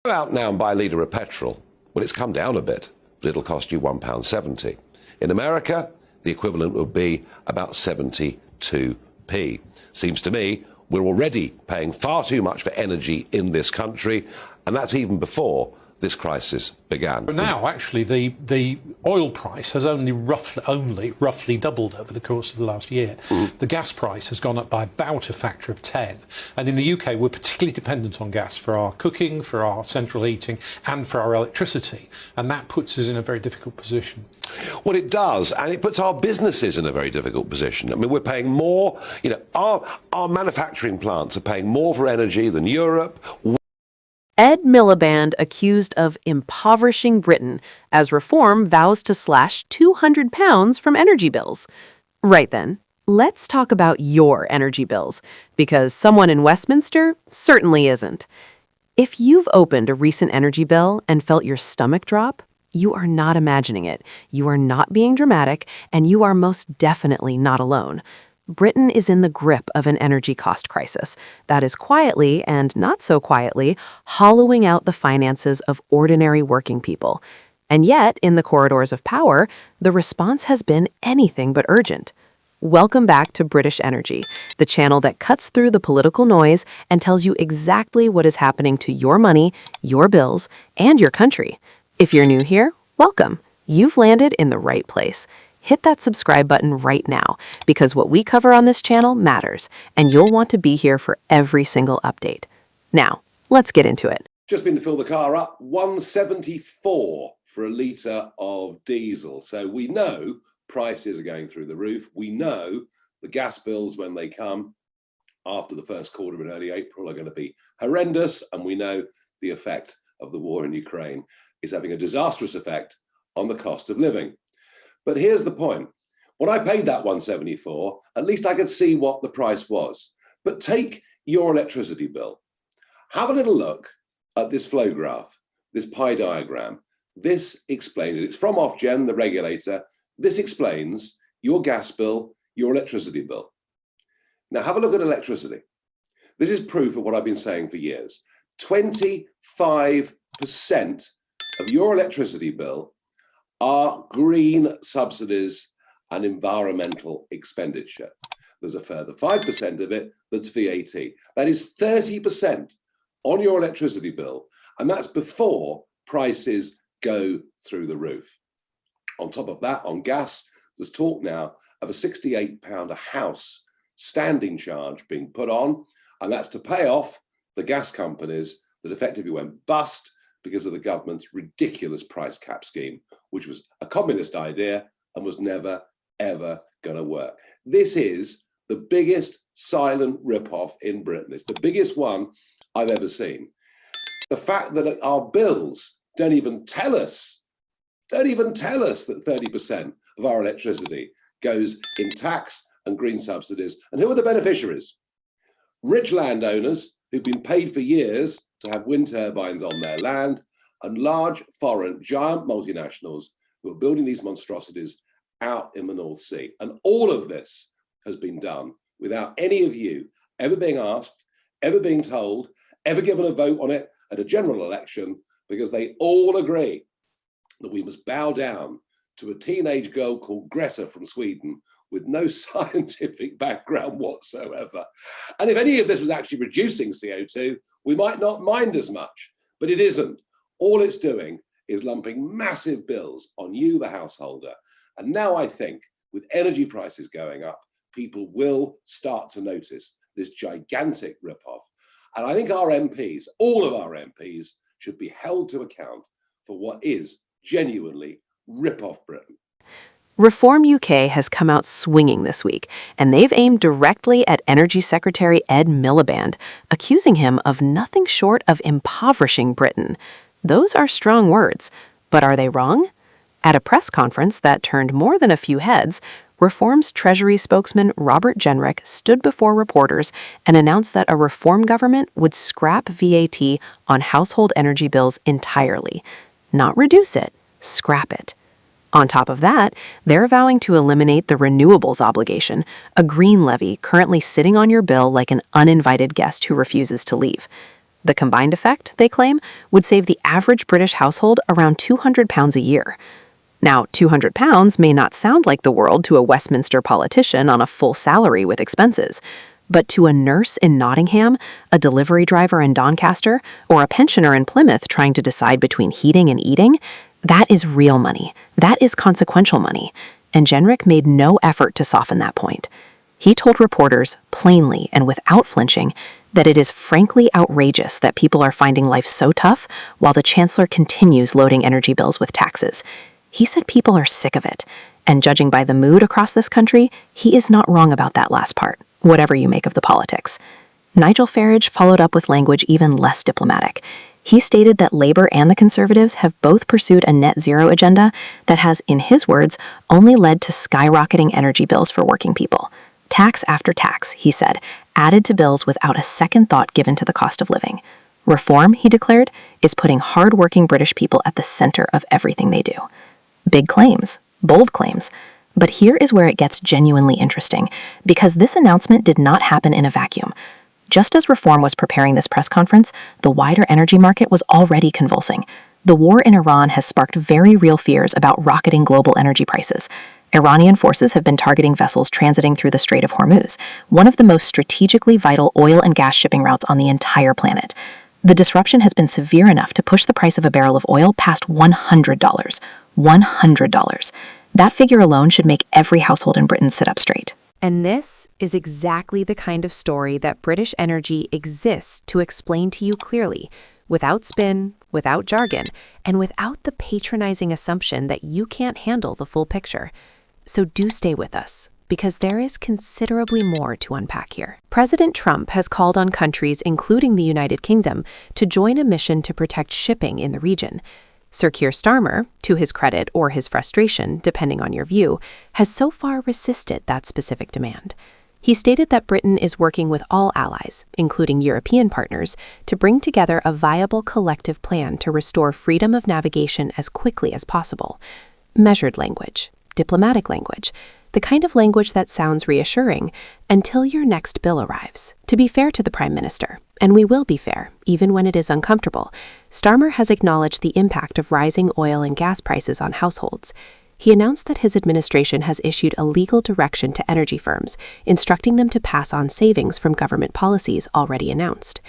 Go out now and buy a litre of petrol. Well, it's come down a bit, but it'll cost you £1.70. In America, the equivalent would be about 72p. Seems to me we're already paying far too much for energy in this country, and that's even before this crisis began. Now, actually, the oil price has only roughly doubled over the course of the last year. The gas price has gone up by about a factor of 10. And in the UK, we're particularly dependent on gas for our cooking, for our central heating, and for our electricity. And that puts us in a very difficult position. Well, it does, and it puts our businesses in a very difficult position. I mean, we're paying more, our manufacturing plants are paying more for energy than Europe. Ed Miliband accused of impoverishing Britain as Reform vows to slash £200 from energy bills. Right then, let's talk about your energy bills, because someone in Westminster certainly isn't. If you've opened a recent energy bill and felt your stomach drop, you are not imagining it, you are not being dramatic, and you are most definitely not alone. Britain is in the grip of an energy cost crisis that is quietly, and not so quietly, hollowing out the finances of ordinary working people. And yet, in the corridors of power, the response has been anything but urgent. Welcome back to British Energy, the channel that cuts through the political noise and tells you exactly what is happening to your money, your bills, and your country. If you're new here, welcome. You've landed in the right place. Hit that subscribe button right now, because what we cover on this channel matters, and you'll want to be here for every single update. Now, let's get into it. Just been to fill the car up, 174 for a litre of diesel. So we know prices are going through the roof. We know the gas bills, when they come after the first quarter in early April, are going to be horrendous. And we know the effect of the war in Ukraine is having a disastrous effect on the cost of living. But here's the point. When I paid that 174, at least I could see what the price was. But take your electricity bill. Have a little look at this flow graph, this pie diagram. This explains it. It's from Ofgem, the regulator. This explains your gas bill, your electricity bill. Now have a look at electricity. This is proof of what I've been saying for years. 25% of your electricity bill are green subsidies and environmental expenditure. There's a further 5% of it that's VAT. That is 30% on your electricity bill, and that's before prices go through the roof. On top of that, on gas, there's talk now of a £68 a house standing charge being put on, and that's to pay off the gas companies that effectively went bust because of the government's ridiculous price cap scheme, which was a communist idea and was never, ever going to work. This is the biggest silent rip-off in Britain. It's the biggest one I've ever seen. The fact that our bills don't even tell us that 30% of our electricity goes in tax and green subsidies. And who are the beneficiaries? Rich landowners who've been paid for years to have wind turbines on their land, and large foreign giant multinationals who are building these monstrosities out in the North Sea. And all of this has been done without any of you ever being asked, ever being told, ever given a vote on it at a general election, because they all agree that we must bow down to a teenage girl called Greta from Sweden with no scientific background whatsoever. And if any of this was actually reducing CO2, we might not mind as much, but it isn't. All it's doing is lumping massive bills on you, the householder. And now I think with energy prices going up, people will start to notice this gigantic ripoff. And I think our MPs, all of our MPs, should be held to account for what is genuinely rip-off Britain. Reform UK has come out swinging this week, and they've aimed directly at Energy Secretary Ed Miliband, accusing him of nothing short of impoverishing Britain. Those are strong words, but are they wrong? At a press conference that turned more than a few heads, Reform's Treasury spokesman Robert Jenrick stood before reporters and announced that a Reform government would scrap VAT on household energy bills entirely. Not reduce it, scrap it. On top of that, they're vowing to eliminate the renewables obligation, a green levy currently sitting on your bill like an uninvited guest who refuses to leave. The combined effect, they claim, would save the average British household around £200 a year. Now, £200 may not sound like the world to a Westminster politician on a full salary with expenses, but to a nurse in Nottingham, a delivery driver in Doncaster, or a pensioner in Plymouth trying to decide between heating and eating, that is real money. That is consequential money. And Jenrick made no effort to soften that point. He told reporters, plainly and without flinching, that it is frankly outrageous that people are finding life so tough while the Chancellor continues loading energy bills with taxes. He said people are sick of it, and judging by the mood across this country, he is not wrong about that last part, whatever you make of the politics. Nigel Farage followed up with language even less diplomatic. He stated that Labour and the Conservatives have both pursued a net zero agenda that has, in his words, only led to skyrocketing energy bills for working people. Tax after tax, he said, added to bills without a second thought given to the cost of living. Reform, he declared, is putting hard-working British people at the center of everything they do. Big claims, bold claims. But here is where it gets genuinely interesting, because this announcement did not happen in a vacuum. Just as Reform was preparing this press conference, the wider energy market was already convulsing. The war in Iran has sparked very real fears about rocketing global energy prices. Iranian forces have been targeting vessels transiting through the Strait of Hormuz, one of the most strategically vital oil and gas shipping routes on the entire planet. The disruption has been severe enough to push the price of a barrel of oil past $100. $100. That figure alone should make every household in Britain sit up straight. And this is exactly the kind of story that British Energy exists to explain to you clearly, without spin, without jargon, and without the patronizing assumption that you can't handle the full picture. So do stay with us, because there is considerably more to unpack here. President Trump has called on countries, including the United Kingdom, to join a mission to protect shipping in the region. Sir Keir Starmer, to his credit or his frustration, depending on your view, has so far resisted that specific demand. He stated that Britain is working with all allies, including European partners, to bring together a viable collective plan to restore freedom of navigation as quickly as possible. Measured language, diplomatic language, the kind of language that sounds reassuring until your next bill arrives. To be fair to the Prime Minister, and we will be fair, even when it is uncomfortable, Starmer has acknowledged the impact of rising oil and gas prices on households. He announced that his administration has issued a legal direction to energy firms, instructing them to pass on savings from government policies already announced.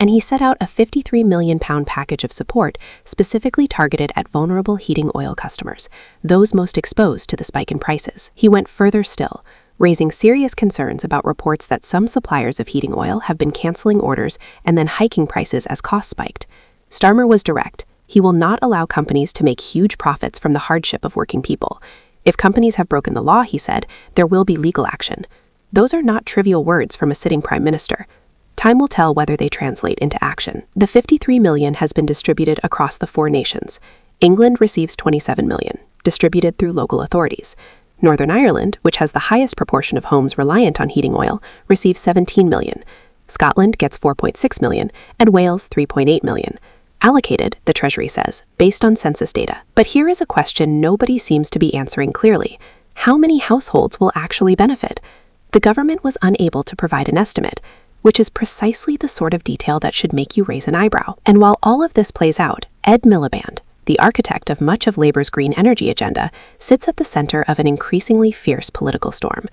And he set out a £53 million package of support specifically targeted at vulnerable heating oil customers, those most exposed to the spike in prices. He went further still, raising serious concerns about reports that some suppliers of heating oil have been canceling orders and then hiking prices as costs spiked. Starmer was direct. He will not allow companies to make huge profits from the hardship of working people. If companies have broken the law, he said, there will be legal action. Those are not trivial words from a sitting prime minister. Time will tell whether they translate into action. The $53 million has been distributed across the 4 nations. England receives $27 million, distributed through local authorities. Northern Ireland, which has the highest proportion of homes reliant on heating oil, receives $17 million. Scotland gets $4.6 million, and Wales $3.8 million. Allocated, the Treasury says, based on census data. But here is a question nobody seems to be answering clearly. How many households will actually benefit? The government was unable to provide an estimate, which is precisely the sort of detail that should make you raise an eyebrow. And while all of this plays out, Ed Miliband, the architect of much of Labour's green energy agenda, sits at the center of an increasingly fierce political storm.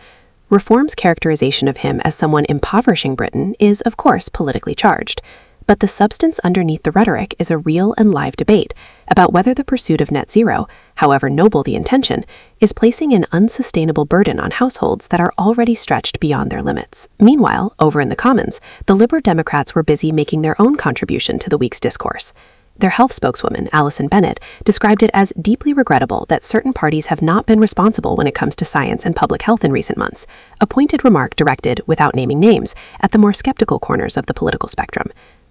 Reform's characterization of him as someone impoverishing Britain is, of course, politically charged. But the substance underneath the rhetoric is a real and live debate about whether the pursuit of net zero, however noble the intention, is placing an unsustainable burden on households that are already stretched beyond their limits. Meanwhile, over in the Commons, the Liberal Democrats were busy making their own contribution to the week's discourse. Their health spokeswoman, Alison Bennett, described it as deeply regrettable that certain parties have not been responsible when it comes to science and public health in recent months, a pointed remark directed, without naming names, at the more skeptical corners of the political spectrum.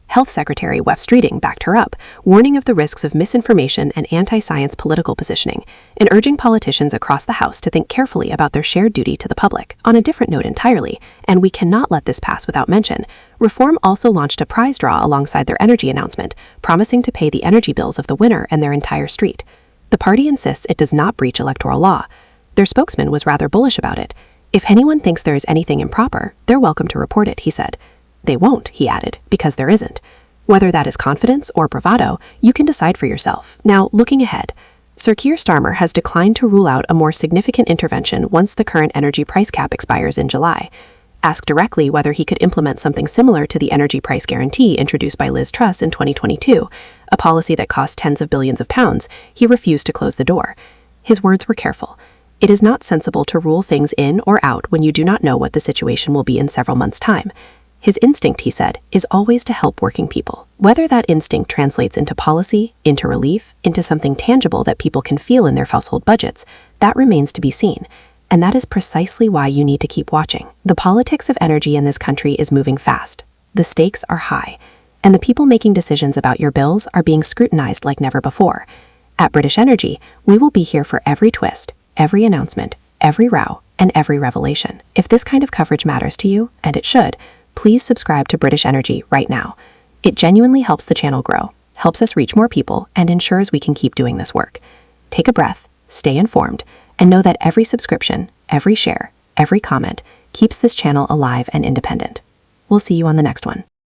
Health Secretary Wef Streeting backed her up, warning of the risks of misinformation and anti-science political positioning, and urging politicians across the House to think carefully about their shared duty to the public. On a different note entirely, and we cannot let this pass without mention, Reform also launched a prize draw alongside their energy announcement, promising to pay the energy bills of the winner and their entire street. The party insists it does not breach electoral law. Their spokesman was rather bullish about it. If anyone thinks there is anything improper, they're welcome to report it, he said. They won't, he added, because there isn't. Whether that is confidence or bravado, you can decide for yourself. Now, looking ahead, Sir Keir Starmer has declined to rule out a more significant intervention once the current energy price cap expires in July. Asked directly whether he could implement something similar to the energy price guarantee introduced by Liz Truss in 2022, a policy that cost tens of billions of pounds, he refused to close the door. His words were careful. It is not sensible to rule things in or out when you do not know what the situation will be in several months' time. His instinct, he said, is always to help working people. Whether that instinct translates into policy, into relief, into something tangible that people can feel in their household budgets, that remains to be seen. And that is precisely why you need to keep watching. The politics of energy in this country is moving fast. The stakes are high. And the people making decisions about your bills are being scrutinized like never before. At British Energy, we will be here for every twist, every announcement, every row, and every revelation. If this kind of coverage matters to you, and it should, please subscribe to British Energy right now. It genuinely helps the channel grow, helps us reach more people, and ensures we can keep doing this work. Take a breath, stay informed, and know that every subscription, every share, every comment keeps this channel alive and independent. We'll see you on the next one.